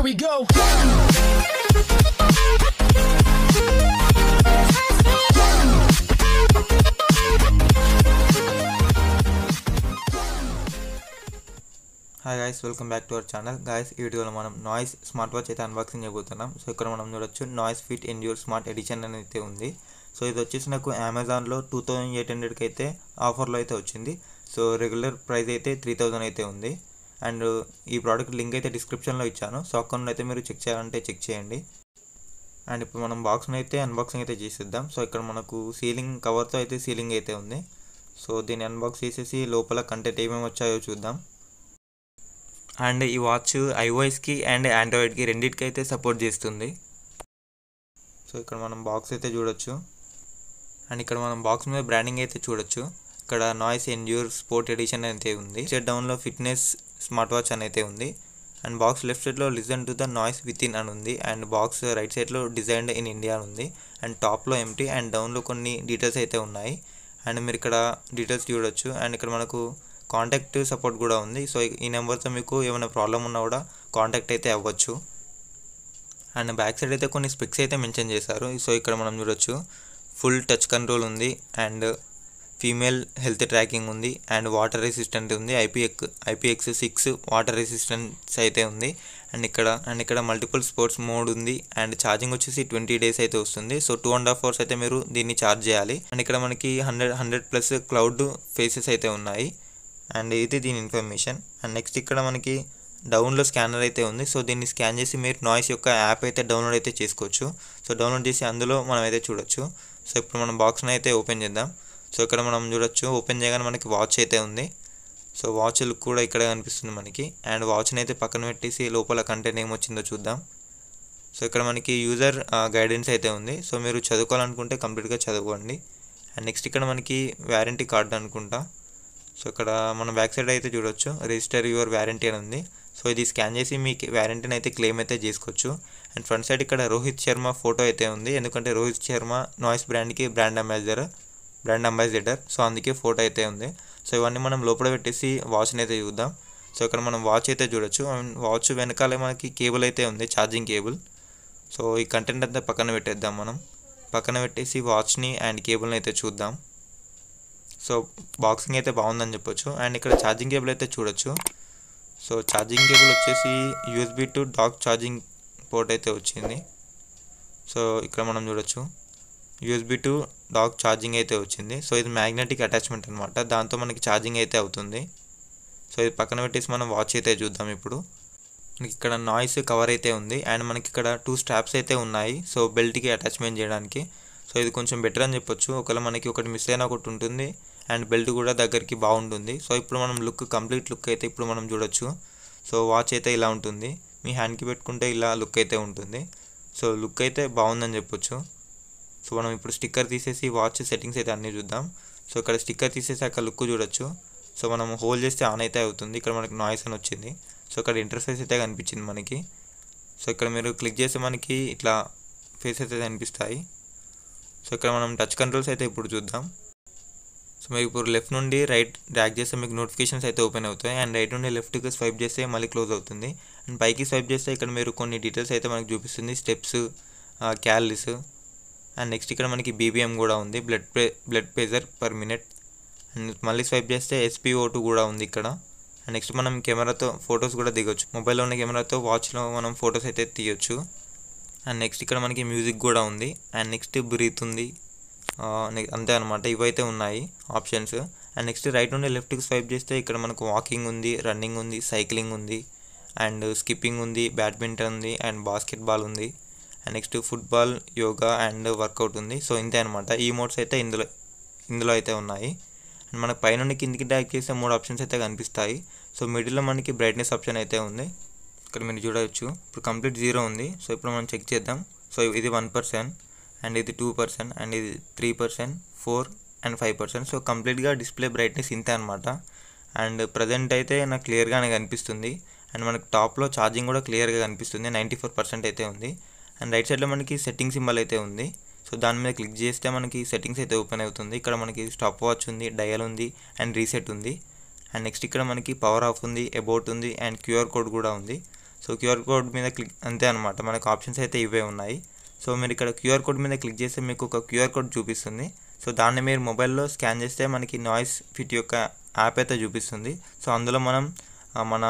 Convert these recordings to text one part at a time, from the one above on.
we go. Hi guys, welcome back to our channel. Guys, ఈ వీడియోలో మనం Noise smart watch అయితే unboxing చేయబోతున్నాం. సో ఇక్కడ మనం చూడొచ్చు Noise Fit Endure smart edition అని అయితే ఉంది. సో ఇది వచ్చేసి నాకు అమెజాన్లో 2800కి అయితే ఆఫర్లో అయితే వచ్చింది. సో రెగ్యులర్ ప్రైస్ అయితే 3000 అయితే ఉంది. అండ్ ఈ ప్రోడక్ట్ లింక్ అయితే డిస్క్రిప్షన్లో ఇచ్చాను. సో అకౌంట్ అయితే మీరు చెక్ చేయాలంటే చెక్ చేయండి. అండ్ ఇప్పుడు మనం బాక్స్ని అయితే అన్బాక్సింగ్ అయితే చేసేద్దాం. సో ఇక్కడ మనకు సీలింగ్ కవర్తో అయితే సీలింగ్ అయితే ఉంది. సో దీన్ని అన్బాక్స్ చేసేసి లోపల కంటెంట్ ఏమేమి వచ్చాయో చూద్దాం. అండ్ ఈ వాచ్ ఐఓఎస్కి అండ్ ఆండ్రాయిడ్కి రెండింటికి అయితే సపోర్ట్ చేస్తుంది. సో ఇక్కడ మనం బాక్స్ అయితే చూడొచ్చు. అండ్ ఇక్కడ మనం బాక్స్ మీద బ్రాండింగ్ అయితే చూడొచ్చు. ఇక్కడ నాయిస్ ఎండ్యూర్ స్పోర్ట్ ఎడిషన్ అయితే ఉంది. సైడ్ డౌన్లో ఫిట్నెస్ స్మార్ట్ వాచ్ అని అయితే ఉంది. అండ్ బాక్స్ లెఫ్ట్ సైడ్లో listen to the noise with in అని ఉంది. అండ్ బాక్స్ రైట్ సైడ్లో డిజైన్డ్ ఇన్ ఇండియా అని ఉంది. అండ్ టాప్లో ఎంటీ అండ్ డౌన్లో కొన్ని డీటెయిల్స్ అయితే ఉన్నాయి. అండ్ మీరు ఇక్కడ డీటెయిల్స్ చూడొచ్చు. అండ్ ఇక్కడ మనకు కాంటాక్ట్ సపోర్ట్ కూడా ఉంది. సో ఈ నెంబర్తో మీకు ఏమైనా ప్రాబ్లం ఉన్నా కూడా కాంటాక్ట్ అయితే అవ్వచ్చు. అండ్ బ్యాక్ సైడ్ అయితే కొన్ని స్పెక్స్ అయితే మెన్షన్ చేశారు. సో ఇక్కడ మనం చూడొచ్చు, ఫుల్ టచ్ కంట్రోల్ ఉంది, అండ్ ఫీమేల్ హెల్త్ ట్రాకింగ్ ఉంది, అండ్ వాటర్ రెసిస్టెంట్ ఉంది, IPX6 వాటర్ రెసిస్టెన్స్ అయితే ఉంది. అండ్ ఇక్కడ మల్టిపుల్ స్పోర్ట్స్ మోడ్ ఉంది. అండ్ ఛార్జింగ్ వచ్చేసి 20 days అయితే వస్తుంది. సో 2.5 hours అయితే మీరు దీన్ని ఛార్జ్ చేయాలి. అండ్ ఇక్కడ మనకి 100+ క్లౌడ్ ఫేసెస్ అయితే ఉన్నాయి. అండ్ ఇది దీని ఇన్ఫర్మేషన్. అండ్ నెక్స్ట్ ఇక్కడ మనకి డౌన్లో స్కానర్ అయితే ఉంది. సో దీన్ని స్కాన్ చేసి మీరు నాయిస్ యొక్క యాప్ అయితే డౌన్లోడ్ అయితే చేసుకోవచ్చు. సో డౌన్లోడ్ చేసి అందులో మనం అయితే చూడొచ్చు. సో ఇప్పుడు మనం బాక్స్ని అయితే ఓపెన్ చేద్దాం. సో ఇక్కడ మనం చూడొచ్చు, ఓపెన్ చేయగానే మనకి వాచ్ అయితే ఉంది. సో వాచ్ లుక్ కూడా ఇక్కడ కనిపిస్తుంది మనకి. అండ్ వాచ్ని అయితే పక్కన పెట్టేసి లోపల కంటెంట్ ఏమొచ్చిందో చూద్దాం. సో ఇక్కడ మనకి యూజర్ గైడెన్స్ అయితే ఉంది. సో మీరు చదువుకోవాలనుకుంటే కంప్లీట్గా చదువుకోండి. అండ్ నెక్స్ట్ ఇక్కడ మనకి వారంటీ కార్డు అనుకుంటా. సో ఇక్కడ మనం బ్యాక్ సైడ్ అయితే చూడొచ్చు, రిజిస్టర్ యువర్ వారంటీ అని ఉంది. సో ఇది స్కాన్ చేసి మీ వారంటీని అయితే క్లెయిమ్ అయితే చేసుకోవచ్చు. అండ్ ఫ్రంట్ సైడ్ ఇక్కడ రోహిత్ శర్మ ఫోటో అయితే ఉంది. ఎందుకంటే రోహిత్ శర్మ నాయిస్ బ్రాండ్కి బ్రాండ్ అంబాసిడర్. సో అందుకే ఫోటో అయితే ఉంది. సో ఇవన్నీ మనం లోపల పెట్టేసి వాచ్ని అయితే చూద్దాం. సో ఇక్కడ మనం వాచ్ అయితే చూడొచ్చు. వాచ్ వెనకాలే మనకి కేబుల్ అయితే ఉంది, ఛార్జింగ్ కేబుల్. సో ఈ కంటెంట్ అంతా పక్కన పెట్టేద్దాం. మనం పక్కన పెట్టేసి వాచ్ని అండ్ కేబుల్ని అయితే చూద్దాం. సో బాక్సింగ్ అయితే బాగుందని చెప్పొచ్చు. అండ్ ఇక్కడ ఛార్జింగ్ కేబుల్ అయితే చూడొచ్చు. సో ఛార్జింగ్ కేబుల్ వచ్చేసి USB to dock charging port అయితే వచ్చింది. సో ఇక్కడ మనం చూడొచ్చు, USB to డాక్ ఛార్జింగ్ అయితే వచ్చింది. సో ఇది మ్యాగ్నెటిక్ అటాచ్మెంట్ అనమాట, దాంతో మనకి ఛార్జింగ్ అయితే అవుతుంది. సో ఇది పక్కన పెట్టేసి మనం వాచ్ అయితే చూద్దాం. ఇప్పుడు మనకి ఇక్కడ నాయిస్ కవర్ అయితే ఉంది. అండ్ మనకి ఇక్కడ 2 స్ట్రాప్స్ అయితే ఉన్నాయి. సో బెల్ట్కి అటాచ్మెంట్ చేయడానికి. సో ఇది కొంచెం బెటర్ అని చెప్పొచ్చు. ఒకవేళ మనకి ఒకటి మిస్ అయినా ఒకటి ఉంటుంది. అండ్ బెల్ట్ కూడా దగ్గరికి బాగుంటుంది. సో ఇప్పుడు మనం కంప్లీట్ లుక్ అయితే ఇప్పుడు మనం చూడొచ్చు. సో వాచ్ అయితే ఇలా ఉంటుంది, మీ హ్యాండ్కి పెట్టుకుంటే ఇలా లుక్ అయితే ఉంటుంది. సో లుక్ అయితే బాగుందని చెప్పొచ్చు. సో మనం ఇప్పుడు స్టిక్కర్ తీసేసి వాచ్ సెట్టింగ్స్ అయితే అన్నీ చూద్దాం. సో ఇక్కడ స్టిక్కర్ తీసేసాక లుక్ చూడొచ్చు. సో మనం హోల్డ్ చేస్తే ఆన్ అయితే అవుతుంది. ఇక్కడ మనకి నాయిస్ అని వచ్చింది. సో ఇక్కడ ఇంటర్ఫేస్ అయితే కనిపించింది మనకి. సో ఇక్కడ మీరు క్లిక్ చేస్తే మనకి ఇట్లా ఫేసెస్ అయితే కనిపిస్తాయి. సో ఇక్కడ మనం టచ్ కంట్రోల్స్ అయితే ఇప్పుడు చూద్దాం. సో మీకు ఇప్పుడు లెఫ్ట్ నుండి రైట్ డ్రాగ్ చేస్తే మీకు నోటిఫికేషన్స్ అయితే ఓపెన్ అవుతాయి. అండ్ రైట్ నుండి లెఫ్ట్కి స్వైప్ చేస్తే మళ్ళీ క్లోజ్ అవుతుంది. అండ్ పైకి స్వైప్ చేస్తే ఇక్కడ మీరు కొన్ని డీటెయిల్స్ అయితే మనకు చూపిస్తుంది, స్టెప్స్, క్యాలరీస్. అండ్ నెక్స్ట్ ఇక్కడ మనకి BPM కూడా ఉంది, blood pressure per minute. And మళ్ళీ స్వైప్ చేస్తే SpO2 కూడా ఉంది ఇక్కడ. అండ్ నెక్స్ట్ మనం కెమెరాతో ఫొటోస్ కూడా దిగొచ్చు. మొబైల్లో ఉన్న కెమెరాతో వాచ్లో మనం ఫొటోస్ అయితే తీయొచ్చు. అండ్ నెక్స్ట్ ఇక్కడ మనకి మ్యూజిక్ కూడా ఉంది. అండ్ నెక్స్ట్ బ్రీత్ ఉంది. అంతే అనమాట, ఇవైతే ఉన్నాయి ఆప్షన్స్. అండ్ నెక్స్ట్ రైట్ నుండి లెఫ్ట్కి స్వైప్ చేస్తే ఇక్కడ మనకు వాకింగ్ ఉంది, రన్నింగ్ ఉంది, సైక్లింగ్ ఉంది, అండ్ స్కిప్పింగ్ ఉంది, బ్యాడ్మింటన్ ఉంది, అండ్ బాస్కెట్బాల్ ఉంది. And next football, yoga and workout ఉంది. సో ఇంతే అనమాట. ఈ మోడ్స్ అయితే ఇందులో అయితే ఉన్నాయి. అండ్ మనకు పైనుండి కిందికి డ్రాగ్ చేస్తే 3 ఆప్షన్స్ అయితే కనిపిస్తాయి. సో మిడిల్లో మనకి బ్రైట్నెస్ ఆప్షన్ అయితే ఉంది. ఇక్కడ మీరు చూడవచ్చు, ఇప్పుడు కంప్లీట్ 0 ఉంది. సో ఇప్పుడు మనం చెక్ చేద్దాం. సో ఇది 1%, అండ్ ఇది 2%, అండ్ ఇది 3%, 4 and 5%. సో కంప్లీట్గా డిస్ప్లే బ్రైట్నెస్ ఇంతే అనమాట. అండ్ ప్రజెంట్ అయితే నాకు క్లియర్గానే కనిపిస్తుంది. అండ్ మనకు టాప్లో ఛార్జింగ్ కూడా క్లియర్గా కనిపిస్తుంది, 94% అయితే ఉంది. అండ్ రైట్ సైడ్లో మనకి సెట్టింగ్ సింబల్ అయితే ఉంది. సో దాని మీద క్లిక్ చేస్తే మనకి సెట్టింగ్స్ అయితే ఓపెన్ అవుతుంది. ఇక్కడ మనకి స్టాప్ వాచ్ ఉంది, డయల్ ఉంది, అండ్ రీసెట్ ఉంది. అండ్ నెక్స్ట్ ఇక్కడ మనకి పవర్ ఆఫ్ ఉంది, అబౌట్ ఉంది, అండ్ QR కోడ్ కూడా ఉంది. సో క్యూఆర్ కోడ్ మీద క్లిక్ అంతే అనమాట, మనకు ఆప్షన్స్ అయితే ఇవే ఉన్నాయి. సో మీరు ఇక్కడ క్యూఆర్ కోడ్ మీద క్లిక్ చేస్తే మీకు ఒక క్యూఆర్ కోడ్ చూపిస్తుంది. సో దాన్ని మీరు మొబైల్లో స్కాన్ చేస్తే మనకి నాయిస్ ఫిట్ యొక్క యాప్ అయితే చూపిస్తుంది. సో అందులో మనం మన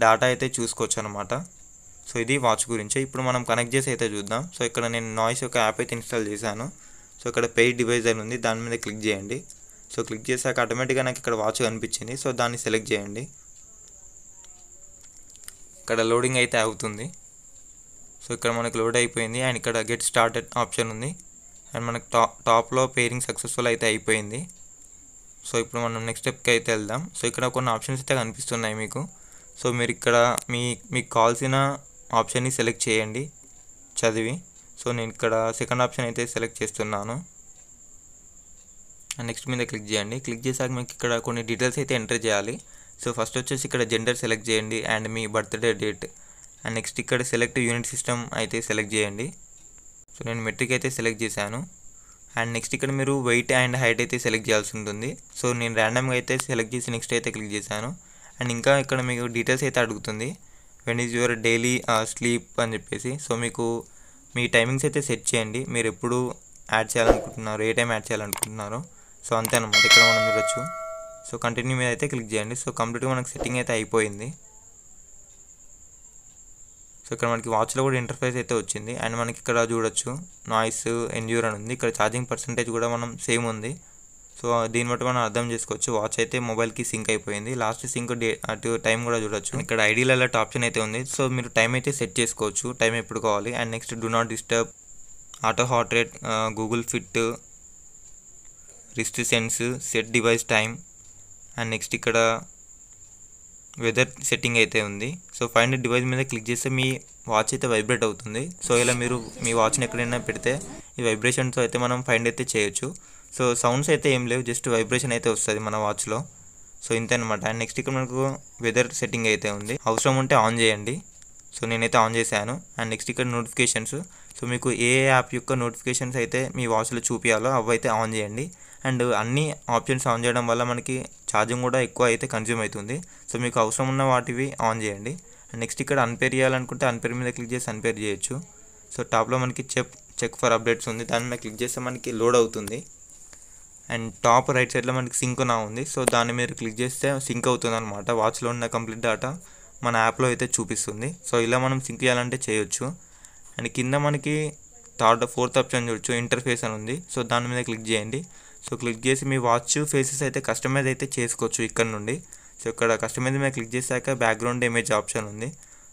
డేటా అయితే చూసుకోవచ్చు అనమాట. సో ఇది వాచ్ గురించి. ఇప్పుడు మనం కనెక్ట్ చేసి అయితే చూద్దాం. సో ఇక్కడ నేను నాయిస్ యొక్క యాప్ అయితే ఇన్స్టాల్ చేశాను. సో ఇక్కడ పెయిడ్ డివైస్ అని ఉంది, దాని మీద క్లిక్ చేయండి. సో క్లిక్ చేశాక ఆటోమేటిక్గా నాకు ఇక్కడ వాచ్ కనిపించింది. సో దాన్ని సెలెక్ట్ చేయండి. ఇక్కడ లోడింగ్ అయితే అవుతుంది. సో ఇక్కడ మనకు లోడ్ అయిపోయింది అండ్ ఇక్కడ గెట్ స్టార్టెడ్ ఆప్షన్ ఉంది అండ్ మనకు టాప్లో పేరింగ్ సక్సెస్ఫుల్ అయితే అయిపోయింది. సో ఇప్పుడు మనం నెక్స్ట్ స్టెప్కి అయితే వెళ్దాం. సో ఇక్కడ కొన్ని ఆప్షన్స్ అయితే కనిపిస్తున్నాయి మీకు. సో మీరు ఇక్కడ మీకు కావాల్సిన ఆప్షన్ని సెలెక్ట్ చేయండి చదివి. సో నేను ఇక్కడ సెకండ్ ఆప్షన్ అయితే సెలెక్ట్ చేస్తున్నాను. నెక్స్ట్ మీద క్లిక్ చేయండి. క్లిక్ చేశాక మీకు ఇక్కడ కొన్ని డీటెయిల్స్ అయితే ఎంటర్ చేయాలి. సో ఫస్ట్ వచ్చేసి ఇక్కడ జెండర్ సెలెక్ట్ చేయండి and me birthday date and next ఇక్కడ సెలెక్ట్ యూనిట్ సిస్టమ్ అయితే సెలెక్ట్ చేయండి. సో నేను మెట్రిక్ అయితే సెలెక్ట్ చేశాను అండ్ నెక్స్ట్ ఇక్కడ మీరు వెయిట్ అండ్ హైట్ అయితే సెలెక్ట్ చేయాల్సి ఉంటుంది. సో నేను ర్యాండమ్గా అయితే సెలెక్ట్ చేసి నెక్స్ట్ అయితే క్లిక్ చేశాను అండ్ ఇంకా ఇక్కడ మీకు డీటెయిల్స్ అయితే అడుగుతుంది. When is your daily sleep అని చెప్పేసి. సో మీకు మీ టైమింగ్స్ అయితే సెట్ చేయండి, మీరు ఎప్పుడు యాడ్ చేయాలనుకుంటున్నారు, ఏ టైం యాడ్ చేయాలనుకుంటున్నారో. సో అంతే అన్నమాట, ఇక్కడ మనం చూడొచ్చు. సో కంటిన్యూ మీద అయితే క్లిక్ చేయండి. సో కంప్లీట్గా మనకు సెట్టింగ్ అయితే అయిపోయింది. సో ఇక్కడ మనకి వాచ్లో కూడా ఇంటర్ఫేస్ అయితే వచ్చింది అండ్ మనకి ఇక్కడ చూడొచ్చు నాయిస్ ఎండ్యూర్ అని ఉంది. ఇక్కడ ఛార్జింగ్ పర్సంటేజ్ కూడా మనం సేమ్ ఉంది. సో దీన్ని బట్టి మనం అర్థం చేసుకోవచ్చు వాచ్ అయితే మొబైల్కి సింక్ అయిపోయింది. లాస్ట్ సింక్ అటు టైం కూడా చూడొచ్చు. ఇక్కడ ఐడియల్ అలర్ట్ ఆప్షన్ అయితే ఉంది. సో మీరు టైం అయితే సెట్ చేసుకోవచ్చు, టైం ఎప్పుడు కావాలి. And next do not disturb, auto heart rate, Google fit, wrist sense, set device time and next ఇక్కడ వెదర్ సెట్టింగ్ అయితే ఉంది. సో ఫైండ్ డివైస్ మీద క్లిక్ చేస్తే మీ వాచ్ అయితే వైబ్రేట్ అవుతుంది. సో ఇలా మీరు మీ వాచ్ని ఎక్కడైనా పెడితే ఈ వైబ్రేషన్స్ అయితే మనం ఫైండ్ అయితే చేయొచ్చు. సో సౌండ్స్ అయితే ఏం లేవు, జస్ట్ వైబ్రేషన్ అయితే వస్తుంది మన వాచ్లో. సో ఇంతే అనమాట. అండ్ నెక్స్ట్ ఇక్కడ మనకు వెదర్ సెట్టింగ్ అయితే ఉంది, అవసరం ఉంటే ఆన్ చేయండి. సో నేనైతే ఆన్ చేశాను. అండ్ నెక్స్ట్ ఇక్కడ నోటిఫికేషన్స్. సో మీకు ఏ యాప్ యొక్క నోటిఫికేషన్స్ అయితే మీ వాచ్లో చూపించాలో అవి అయితే ఆన్ చేయండి. అండ్ అన్ని ఆప్షన్స్ ఆన్ చేయడం వల్ల మనకి ఛార్జింగ్ కూడా ఎక్కువ అయితే కన్జ్యూమ్ అవుతుంది. సో మీకు అవసరం ఉన్న వాటివి ఆన్ చేయండి. అండ్ నెక్స్ట్ ఇక్కడ అన్పేర్ చేయాలనుకుంటే అన్పేర్ మీద క్లిక్ చేసి అన్పేర్ చేయొచ్చు. సో టాప్లో మనకి చెక్ ఫర్ అప్డేట్స్ ఉంది, దాని మీద క్లిక్ చేస్తే మనకి లోడ్ అవుతుంది. అండ్ టాప్ రైట్ సైడ్లో మనకి సింక్ నా ఉంది. సో దాన్ని మీరు క్లిక్ చేస్తే సింక్ అవుతుంది అనమాట. వాచ్లో ఉన్న కంప్లీట్ డేటా మన యాప్లో అయితే చూపిస్తుంది. సో ఇలా మనం సింక్ చేయాలంటే చేయొచ్చు. అండ్ కింద మనకి ఫోర్త్ ఆప్షన్ చూడొచ్చు, ఇంటర్ఫేస్ అని ఉంది. సో దాని మీద క్లిక్ చేయండి. సో క్లిక్ చేసి మీ వాచ్ ఫేసెస్ అయితే కస్టమైజ్ అయితే చేసుకోవచ్చు ఇక్కడ నుండి. సో ఇక్కడ కస్టమైజ్ మీద క్లిక్ చేశాక బ్యాక్గ్రౌండ్ ఇమేజ్ ఆప్షన్ ఉంది.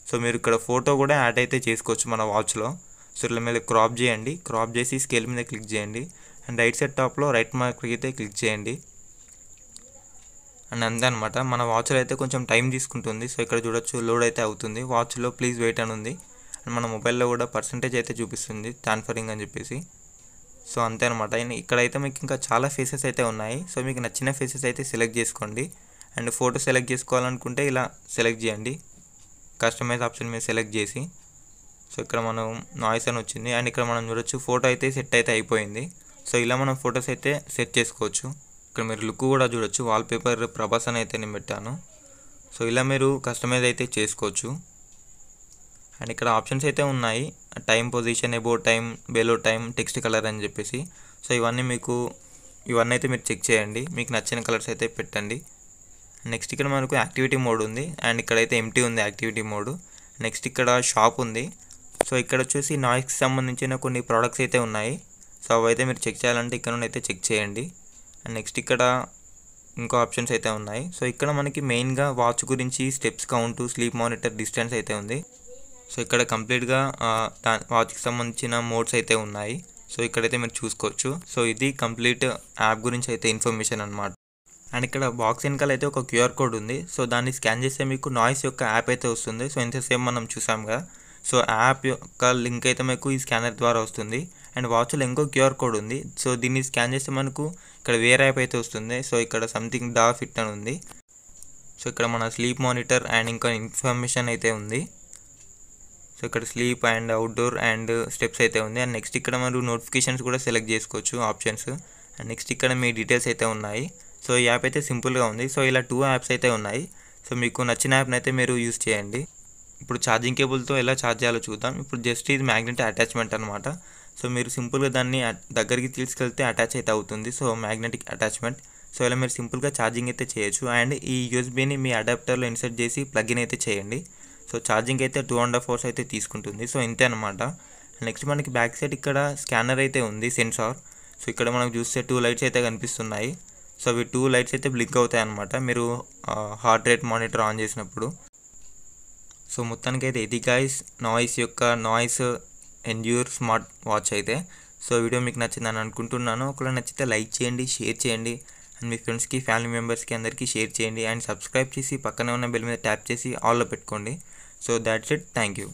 సో మీరు ఇక్కడ ఫోటో కూడా యాడ్ అయితే చేసుకోవచ్చు మన వాచ్లో. సో ఇలా మీరు క్రాప్ చేయండి, క్రాప్ చేసి స్కేల్ మీద క్లిక్ చేయండి అండ్ రైట్ సైడ్ టాప్లో రైట్ మార్క్ అయితే క్లిక్ చేయండి. అండ్ అంతే అనమాట. మన వాచ్లో అయితే కొంచెం టైం తీసుకుంటుంది. సో ఇక్కడ చూడొచ్చు లోడ్ అయితే అవుతుంది. వాచ్లో ప్లీజ్ వెయిట్ అని ఉంది అండ్ మన మొబైల్లో కూడా పర్సంటేజ్ అయితే చూపిస్తుంది ట్రాన్స్ఫరింగ్ అని చెప్పేసి. సో అంతే అనమాట. ఇక్కడైతే మీకు ఇంకా చాలా ఫేసెస్ అయితే ఉన్నాయి. సో మీకు నచ్చిన ఫేసెస్ అయితే సెలెక్ట్ చేసుకోండి. అండ్ ఫోటో సెలెక్ట్ చేసుకోవాలనుకుంటే ఇలా సెలెక్ట్ చేయండి, కస్టమైజ్ ఆప్షన్ మీద సెలెక్ట్ చేసి. సో ఇక్కడ మనం నాయిస్ అని వచ్చింది అండ్ ఇక్కడ మనం చూడొచ్చు ఫోటో అయితే సెట్ అయితే అయిపోయింది. సో ఇలా మనం ఫొటోస్ అయితే సెట్ చేసుకోవచ్చు. ఇక్కడ మీరు లుక్ కూడా చూడొచ్చు, వాల్పేపర్ ప్రభాస్ అని అయితే నేను పెట్టాను. సో ఇలా మీరు కస్టమైజ్ అయితే చేసుకోవచ్చు. అండ్ ఇక్కడ ఆప్షన్స్ అయితే ఉన్నాయి, time, position, about time, below time, text colour అని చెప్పేసి. సో ఇవన్నీ అయితే మీరు చెక్ చేయండి, మీకు నచ్చిన కలర్స్ అయితే పెట్టండి. నెక్స్ట్ ఇక్కడ మనకు యాక్టివిటీ మోడ్ ఉంది అండ్ ఇక్కడైతే ఎంటీ ఉంది యాక్టివిటీ మోడ్. నెక్స్ట్ ఇక్కడ షాప్ ఉంది. సో ఇక్కడ వచ్చేసి నాయిస్కి సంబంధించిన కొన్ని ప్రోడక్ట్స్ అయితే ఉన్నాయి. సో అవి అయితే మీరు చెక్ చేయాలంటే ఇక్కడ నుండి అయితే చెక్ చేయండి. అండ్ నెక్స్ట్ ఇక్కడ ఇంకో ఆప్షన్స్ అయితే ఉన్నాయి. సో ఇక్కడ మనకి మెయిన్గా వాచ్ గురించి steps count, sleep monitor, distance అయితే ఉంది. సో ఇక్కడ కంప్లీట్గా వాచ్కి సంబంధించిన మోడ్స్ అయితే ఉన్నాయి. సో ఇక్కడైతే మీరు చూసుకోవచ్చు. సో ఇది కంప్లీట్ యాప్ గురించి అయితే ఇన్ఫర్మేషన్ అనమాట. అండ్ ఇక్కడ బాక్స్ వెనకాల అయితే ఒక క్యూఆర్ కోడ్ ఉంది. సో దాన్ని స్కాన్ చేస్తే మీకు నాయిస్ యొక్క యాప్ అయితే వస్తుంది. సో ఇంతసేపు మనం చూసాం కదా. సో యాప్ యొక్క లింక్ అయితే మీకు ఈ స్కానర్ ద్వారా వస్తుంది. అండ్ వాచ్లో ఇంకో క్యూఆర్ కోడ్ ఉంది. సో దీన్ని స్కాన్ చేస్తే మనకు ఇక్కడ వేరే యాప్ అయితే వస్తుంది. సో ఇక్కడ సంథింగ్ డా ఫిట్ అని ఉంది. సో ఇక్కడ మన స్లీప్ మానిటర్ అండ్ ఇంకా ఇన్ఫర్మేషన్ అయితే ఉంది. సో ఇక్కడ sleep and outdoor and steps అయితే ఉంది. అండ్ నెక్స్ట్ ఇక్కడ మీరు నోటిఫికేషన్స్ కూడా సెలెక్ట్ చేసుకోవచ్చు ఆప్షన్స్. అండ్ నెక్స్ట్ ఇక్కడ మీ డీటెయిల్స్ అయితే ఉన్నాయి. సో ఈ యాప్ అయితే సింపుల్గా ఉంది. సో ఇలా 2 యాప్స్ అయితే ఉన్నాయి. సో మీకు నచ్చిన యాప్ని అయితే మీరు యూస్ చేయండి. ఇప్పుడు ఛార్జింగ్ కేబుల్తో ఎలా ఛార్జ్ చేయాలో చూద్దాం. ఇప్పుడు జస్ట్ ఇది మ్యాగ్నెట్ అటాచ్మెంట్ అనమాట. సో మీరు సింపుల్గా దాన్ని దగ్గరికి తీసుకెళ్తే అటాచ్ అయితే అవుతుంది. So magnetic attachment. సో ఇలా మీరు సింపుల్గా ఛార్జింగ్ అయితే చేయొచ్చు. అండ్ ఈ యూఎస్బీని మీ అడాప్టర్లో ఇన్సర్ట్ చేసి ప్లగ్ఇన్ అయితే చేయండి. సో ఛార్జింగ్ అయితే 2.5 hours అయితే తీసుకుంటుంది. సో ఇంతే అనమాట. నెక్స్ట్ మనకి బ్యాక్ సైడ్ ఇక్కడ స్కానర్ అయితే ఉంది, సెన్సార్. సో ఇక్కడ మనకు చూస్తే 2 lights అయితే కనిపిస్తున్నాయి. సో అవి 2 lights అయితే బ్లింక్ అవుతాయి అనమాట మీరు హార్ట్ రేట్ మానిటర్ ఆన్ చేసినప్పుడు. సో మొత్తానికైతే ఇది guys noise endure smart watch అయితే. సో వీడియో మీకు నచ్చిందని అనుకుంటున్నాను. ఒకవేళ నచ్చితే లైక్ చేయండి, షేర్ చేయండి, అండ్ మీ ఫ్రెండ్స్కి, ఫ్యామిలీ మెంబర్స్కి అందరికీ షేర్ చేయండి. అండ్ సబ్స్క్రైబ్ చేసి పక్కనే ఉన్న బెల్ మీద ట్యాప్ చేసి ఆల్లో పెట్టుకోండి. So that's it. Thank you.